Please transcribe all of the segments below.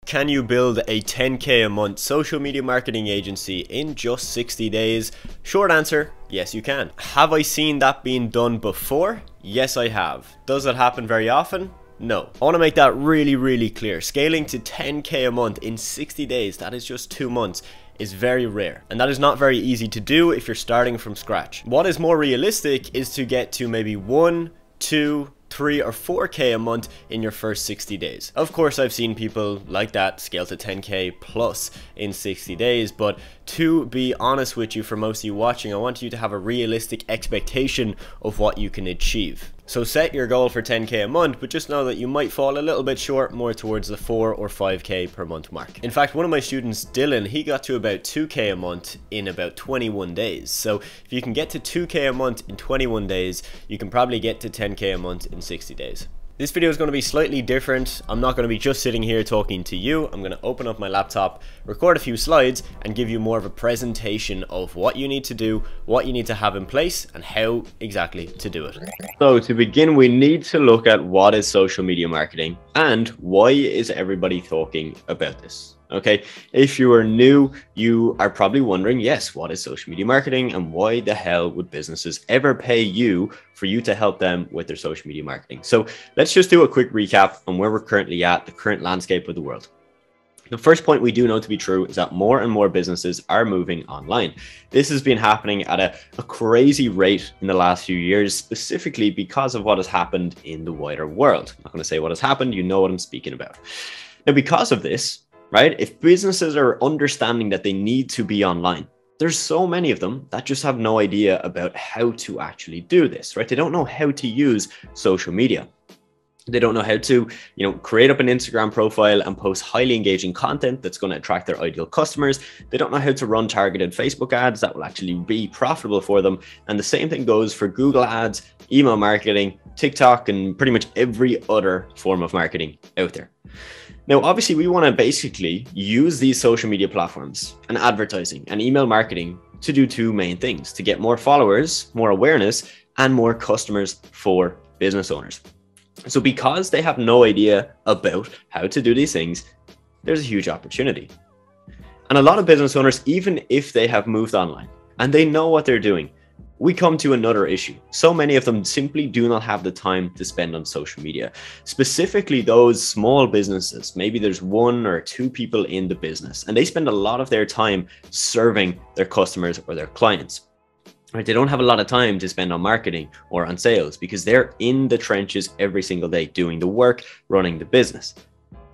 Can you build a 10K a month social media marketing agency in just 60 days? Short answer, yes you can. Have I seen that being done before? Yes I have. Does it happen very often? No. I want to make that really clear. Scaling to 10K a month in 60 days, that is just 2 months, is very rare. And that is not very easy to do if you're starting from scratch. What is more realistic is to get to maybe 1, 2, 3 or 4K a month in your first 60 days. Of course, I've seen people like that scale to 10K plus in 60 days, but to be honest with you, for most of you watching, I want you to have a realistic expectation of what you can achieve. So set your goal for 10K a month, but just know that you might fall a little bit short, more towards the 4 or 5K per month mark. In fact, one of my students, Dylan, he got to about 2K a month in about 21 days. So if you can get to 2K a month in 21 days, you can probably get to 10K a month in 60 days. This video is going to be slightly different. I'm not going to be just sitting here talking to you. I'm going to open up my laptop, record a few slides, and give you more of a presentation of what you need to do, what you need to have in place, and how exactly to do it. So to begin, we need to look at what is social media marketing and why is everybody talking about this. Okay, if you are new, you are probably wondering, yes, what is social media marketing and why the hell would businesses ever pay you for you to help them with their social media marketing? So let's just do a quick recap on where we're currently at, the current landscape of the world. The first point we do know to be true is that more and more businesses are moving online. This has been happening at a crazy rate in the last few years, specifically because of what has happened in the wider world. I'm not going to say what has happened, you know what I'm speaking about. Now, because of this, right? If businesses are understanding that they need to be online, there's so many of them that just have no idea about how to actually do this, right? They don't know how to use social media. They don't know how to, create up an Instagram profile and post highly engaging content that's going to attract their ideal customers. They don't know how to run targeted Facebook ads that will actually be profitable for them. And the same thing goes for Google ads, email marketing, TikTok, and pretty much every other form of marketing out there. Now, obviously, we want to basically use these social media platforms and advertising and email marketing to do two main things: to get more followers, more awareness, and more customers for business owners. So because they have no idea about how to do these things, there's a huge opportunity. And a lot of business owners, even if they have moved online and they know what they're doing, we come to another issue. So many of them simply do not have the time to spend on social media, specifically those small businesses. Maybe there's 1 or 2 people in the business and they spend a lot of their time serving their customers or their clients. Right? They don't have a lot of time to spend on marketing or on sales because they're in the trenches every single day doing the work, running the business.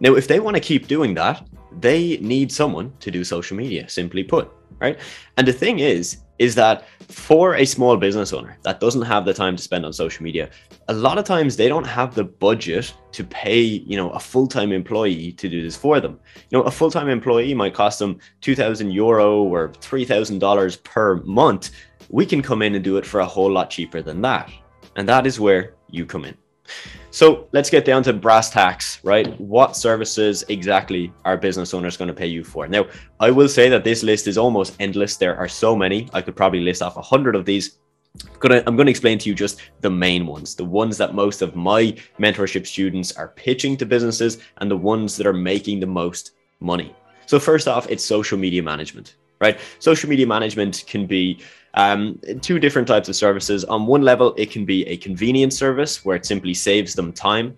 Now, if they want to keep doing that, they need someone to do social media, simply put, right? And the thing is that for a small business owner that doesn't have the time to spend on social media, a lot of times they don't have the budget to pay, a full-time employee to do this for them. A full-time employee might cost them €2,000 or $3,000 per month. We can come in and do it for a whole lot cheaper than that. And that is where you come in. So let's get down to brass tacks, right? What services exactly are business owners going to pay you for? Now, I will say that this list is almost endless. There are so many. I could probably list off 100 of these. I'm going to explain to you just the main ones, the ones that most of my mentorship students are pitching to businesses and the ones that are making the most money. So first off, it's social media management, right? Social media management can be 2 different types of services. On one level, it can be a convenience service where it simply saves them time.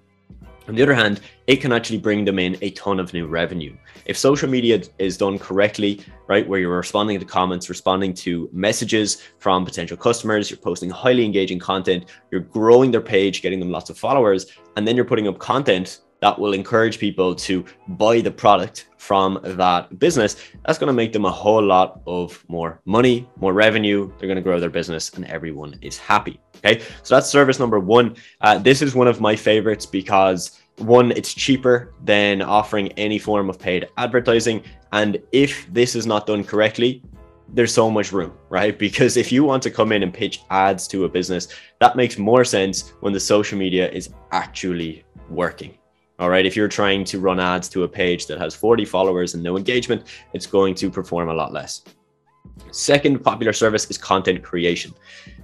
On the other hand, it can actually bring them in a ton of new revenue. If social media is done correctly, right, where you're responding to comments, responding to messages from potential customers, you're posting highly engaging content, you're growing their page, getting them lots of followers, and then you're putting up content that will encourage people to buy the product from that business, that's going to make them a whole lot of more money, more revenue. They're going to grow their business and everyone is happy. Okay, so that's service number 1. This is one of my favorites because 1, it's cheaper than offering any form of paid advertising. And if this is not done correctly, there's so much room, right? Because if you want to come in and pitch ads to a business, that makes more sense when the social media is actually working. All right, if you're trying to run ads to a page that has 40 followers and no engagement, it's going to perform a lot less. Second popular service is content creation.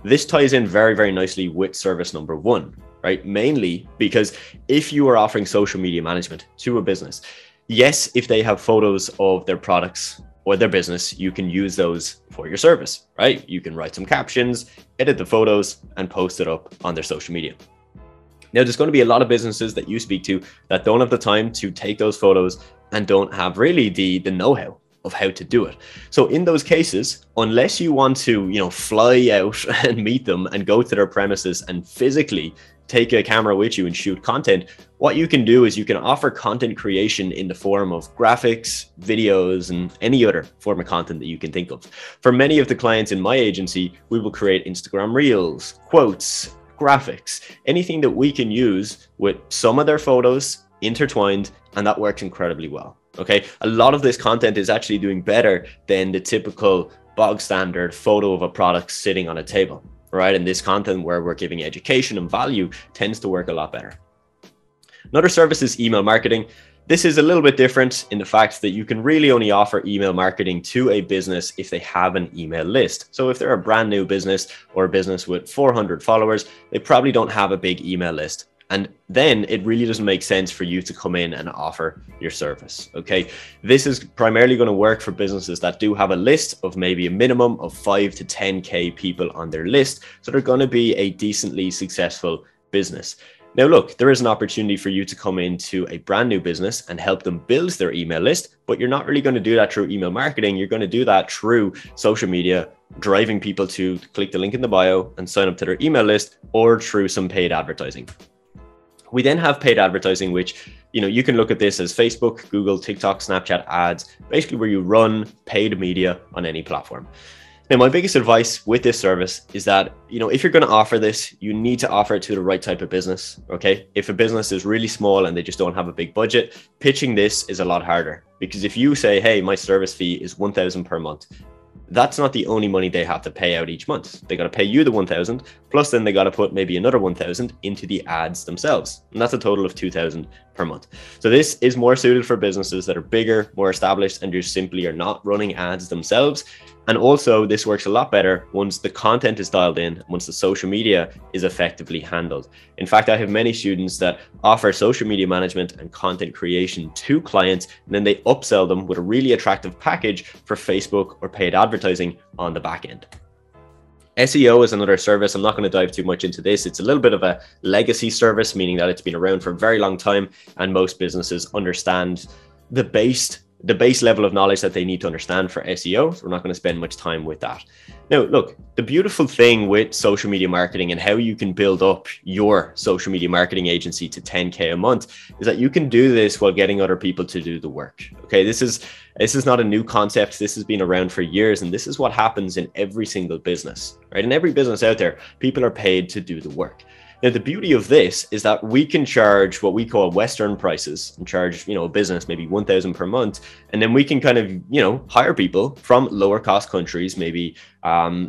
This ties in very nicely with service number 1, right? Mainly because if you are offering social media management to a business, Yes, if they have photos of their products or their business, you can use those for your service, right? You can write some captions, edit the photos, and post it up on their social media. Now, there's going to be a lot of businesses that you speak to that don't have the time to take those photos and don't have really the know-how of how to do it. So in those cases, unless you want to, fly out and meet them and go to their premises and physically take a camera with you and shoot content, what you can do is you can offer content creation in the form of graphics, videos, and any other form of content that you can think of. For many of the clients in my agency, we will create Instagram reels, quotes, graphics, anything that we can use with some of their photos intertwined, and that works incredibly well. Okay, a lot of this content is actually doing better than the typical bog standard photo of a product sitting on a table, right? And this content where we're giving education and value tends to work a lot better. Another service is email marketing. This is a little bit different in the fact that you can really only offer email marketing to a business if they have an email list. So if they're a brand new business or a business with 400 followers, they probably don't have a big email list. And then it really doesn't make sense for you to come in and offer your service. Okay, this is primarily going to work for businesses that do have a list of maybe a minimum of 5 to 10K people on their list. So they're going to be a decently successful business. Now, look, there is an opportunity for you to come into a brand new business and help them build their email list, but you're not really going to do that through email marketing. You're going to do that through social media, driving people to click the link in the bio and sign up to their email list, or through some paid advertising. We then have paid advertising, which, you can look at this as Facebook, Google, TikTok, Snapchat ads, basically where you run paid media on any platform. Now, my biggest advice with this service is that, if you're going to offer this, you need to offer it to the right type of business. Okay. If a business is really small and they just don't have a big budget, pitching this is a lot harder, because if you say, hey, my service fee is 1,000 per month, that's not the only money they have to pay out each month. They got to pay you the 1,000, plus then they got to put maybe another 1,000 into the ads themselves. And that's a total of 2,000 per month. So this is more suited for businesses that are bigger, more established, and just simply are not running ads themselves. And also this works a lot better once the content is dialed in, once the social media is effectively handled. In fact, I have many students that offer social media management and content creation to clients, and then they upsell them with a really attractive package for Facebook or paid advertising on the back end. SEO is another service. I'm not going to dive too much into this. It's a little bit of a legacy service, meaning that it's been around for a very long time, and most businesses understand the base level of knowledge that they need to understand for SEO. So we're not going to spend much time with that. Now, look, the beautiful thing with social media marketing and how you can build up your social media marketing agency to 10K a month is that you can do this while getting other people to do the work. Okay, this is not a new concept. This has been around for years, and this is what happens in every single business, right? In every business out there, people are paid to do the work. Now, the beauty of this is that we can charge what we call Western prices and charge, a business maybe 1,000 per month. And then we can kind of, hire people from lower cost countries, maybe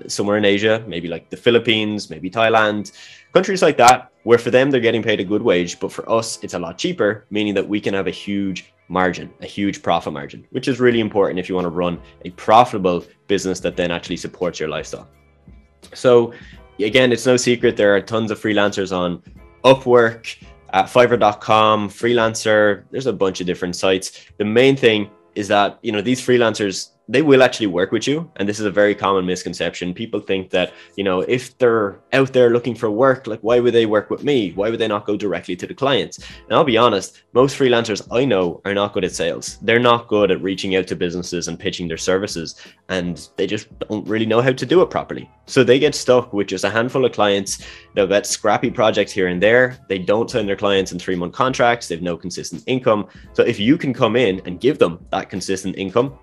somewhere in Asia, maybe like the Philippines, maybe Thailand, countries like that, where for them, they're getting paid a good wage. But for us, it's a lot cheaper, meaning that we can have a huge margin, a huge profit margin, which is really important if you want to run a profitable business that then actually supports your lifestyle. So again, it's no secret there are tons of freelancers on Upwork, at Fiverr.com, Freelancer. There's a bunch of different sites. The main thing is that, these freelancers, they will actually work with you. And this is a very common misconception. People think that, if they're out there looking for work, like, why would they work with me? Why would they not go directly to the clients? And I'll be honest, most freelancers I know are not good at sales. They're not good at reaching out to businesses and pitching their services, and they just don't really know how to do it properly. So they get stuck with just a handful of clients. They'll get scrappy projects here and there. They don't sign their clients in 3-month contracts. They have no consistent income. So if you can come in and give them that consistent income,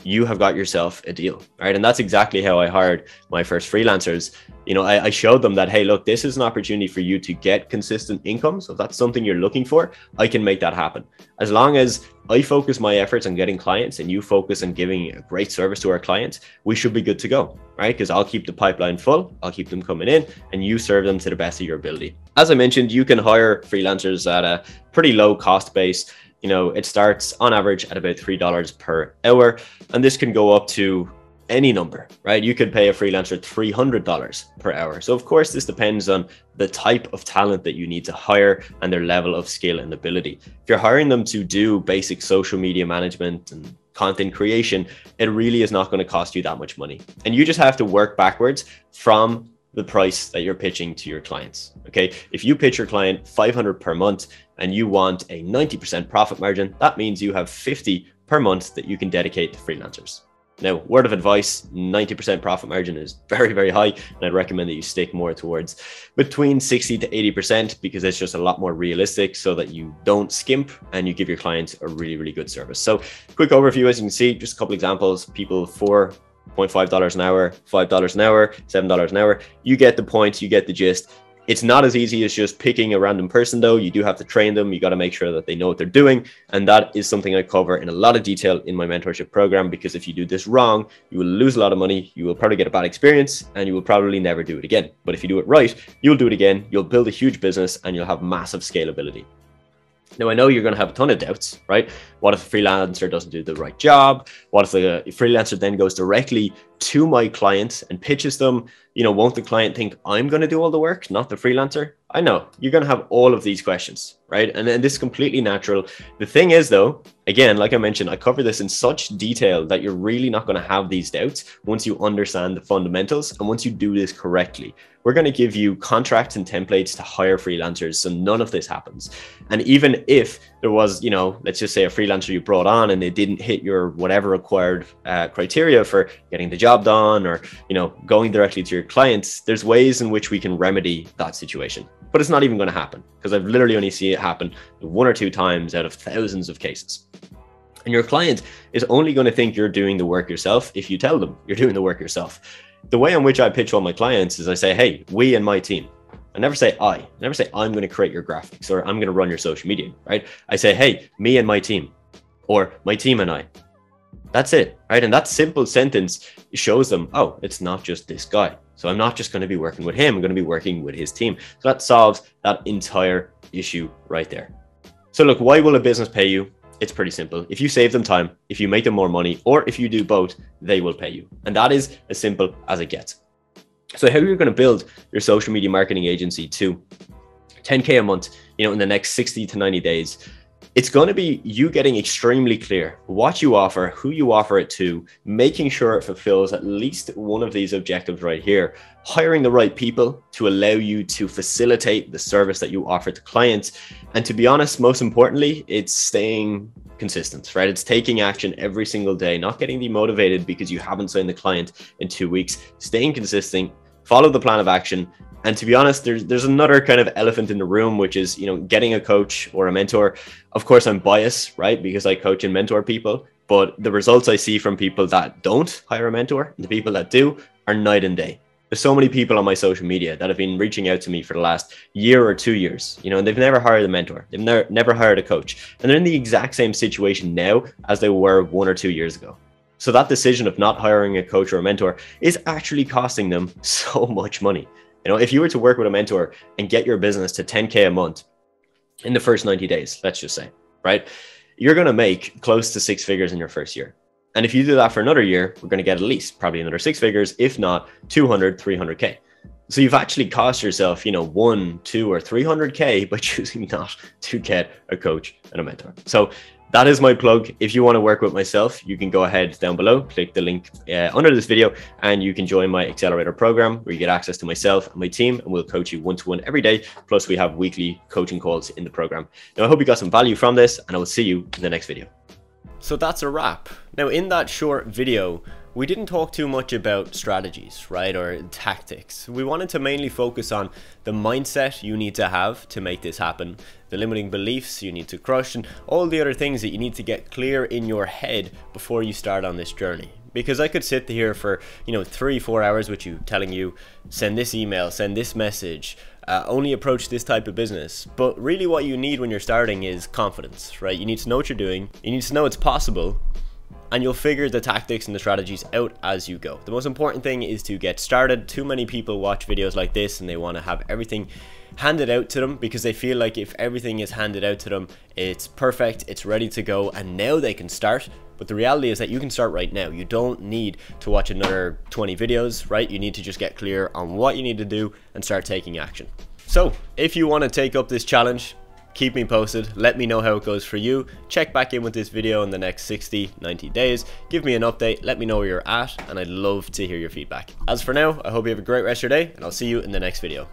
you have got yourself a deal, right? And that's exactly how I hired my first freelancers. I showed them that, hey, look, this is an opportunity for you to get consistent income. So if that's something you're looking for, I can make that happen. As long as I focus my efforts on getting clients and you focus on giving a great service to our clients, we should be good to go, right? Because I'll keep the pipeline full, I'll keep them coming in, and you serve them to the best of your ability. As I mentioned, you can hire freelancers at a pretty low cost base. It starts on average at about $3 per hour, and this can go up to any number, right? You could pay a freelancer $300 per hour. So of course, this depends on the type of talent that you need to hire and their level of skill and ability. If you're hiring them to do basic social media management and content creation, it really is not going to cost you that much money. And you just have to work backwards from the price that you're pitching to your clients. Okay, if you pitch your client 500 per month and you want a 90% profit margin, that means you have 50 per month that you can dedicate to freelancers. Now, word of advice, 90% profit margin is very, very high. And I'd recommend that you stick more towards between 60 to 80% because it's just a lot more realistic so that you don't skimp and you give your clients a really, really good service. So quick overview, as you can see, just a couple examples, people $4.5 an hour, $5 an hour, $7 an hour. You get the point, you get the gist. It's not as easy as just picking a random person though. You do have to train them. You got to make sure that they know what they're doing. And that is something I cover in a lot of detail in my mentorship program, because if you do this wrong, you will lose a lot of money. You will probably get a bad experience and you will probably never do it again. But if you do it right, you'll do it again. You'll build a huge business and you'll have massive scalability. Now, I know you're going to have a ton of doubts, right? What if a freelancer doesn't do the right job? What if the freelancer then goes directly to my client and pitches them? You know, won't the client think I'm going to do all the work, not the freelancer? I know you're going to have all of these questions, right? And this is completely natural. The thing is though, again, like I mentioned, I cover this in such detail that you're really not going to have these doubts once you understand the fundamentals and once you do this correctly. We're going to give you contracts and templates to hire freelancers so none of this happens. And even if there was, you know, let's just say a freelancer you brought on and they didn't hit your whatever required criteria for getting the job done or, you know, going directly to your clients, there's ways in which we can remedy that situation. But it's not even going to happen because I've literally only seen it happen 1 or 2 times out of thousands of cases. And your client is only going to think you're doing the work yourself if you tell them you're doing the work yourself. The way in which I pitch all my clients is I say, hey, we and my team. I never say I never say I'm going to create your graphics or I'm going to run your social media, right? I say, hey, me and my team, or my team and I. That's it, right? And that simple sentence shows them, oh, it's not just this guy. So I'm not just going to be working with him. I'm going to be working with his team. So that solves that entire issue right there. So look, why will a business pay you? It's pretty simple. If you save them time, if you make them more money, or if you do both, they will pay you. And that is as simple as it gets. So how you're going to build your social media marketing agency to 10K a month, you know, in the next 60 to 90 days, it's going to be you getting extremely clear what you offer, who you offer it to, making sure it fulfills at least one of these objectives right here, hiring the right people to allow you to facilitate the service that you offer to clients. And to be honest, most importantly, it's staying consistent, right? It's taking action every single day, not getting demotivated because you haven't signed the client in 2 weeks, staying consistent, follow the plan of action. And to be honest, there's another kind of elephant in the room, which is, you know, getting a coach or a mentor. Of course, I'm biased, right? Because I coach and mentor people, but the results I see from people that don't hire a mentor and the people that do are night and day. There's so many people on my social media that have been reaching out to me for the last year or 2 years, you know, and they've never hired a mentor. They've never hired a coach. And they're in the exact same situation now as they were 1 or 2 years ago. So that decision of not hiring a coach or a mentor is actually costing them so much money. You know, if you were to work with a mentor and get your business to 10K a month in the first 90 days, let's just say, right, you're going to make close to 6 figures in your first year. And if you do that for another year, we're going to get at least probably another 6 figures, if not 200, 300K. So you've actually cost yourself, you know, 1, 2, or 300K by choosing not to get a coach and a mentor. So that is my plug. If you want to work with myself, you can go ahead down below, click the link under this video, and you can join my accelerator program where you get access to myself and my team, and we'll coach you one-to-one every day. Plus we have weekly coaching calls in the program. Now, I hope you got some value from this, and I will see you in the next video. So that's a wrap. Now, in that short video, we didn't talk too much about strategies, right, or tactics. We wanted to mainly focus on the mindset you need to have to make this happen, the limiting beliefs you need to crush, and all the other things that you need to get clear in your head before you start on this journey. Because I could sit here for, you know, 3-4 hours with you, telling you, send this email, send this message, only approach this type of business. But really what you need when you're starting is confidence, right? You need to know what you're doing, you need to know it's possible, and you'll figure the tactics and the strategies out as you go. The most important thing is to get started. Too many people watch videos like this and they want to have everything handed out to them because they feel like if everything is handed out to them, it's perfect, it's ready to go, and now they can start. But the reality is that you can start right now. You don't need to watch another 20 videos, right? You need to just get clear on what you need to do and start taking action. So if you want to take up this challenge, keep me posted, let me know how it goes for you. Check back in with this video in the next 60-90 days, give me an update, let me know where you're at, and I'd love to hear your feedback. As for now, I hope you have a great rest of your day, and I'll see you in the next video.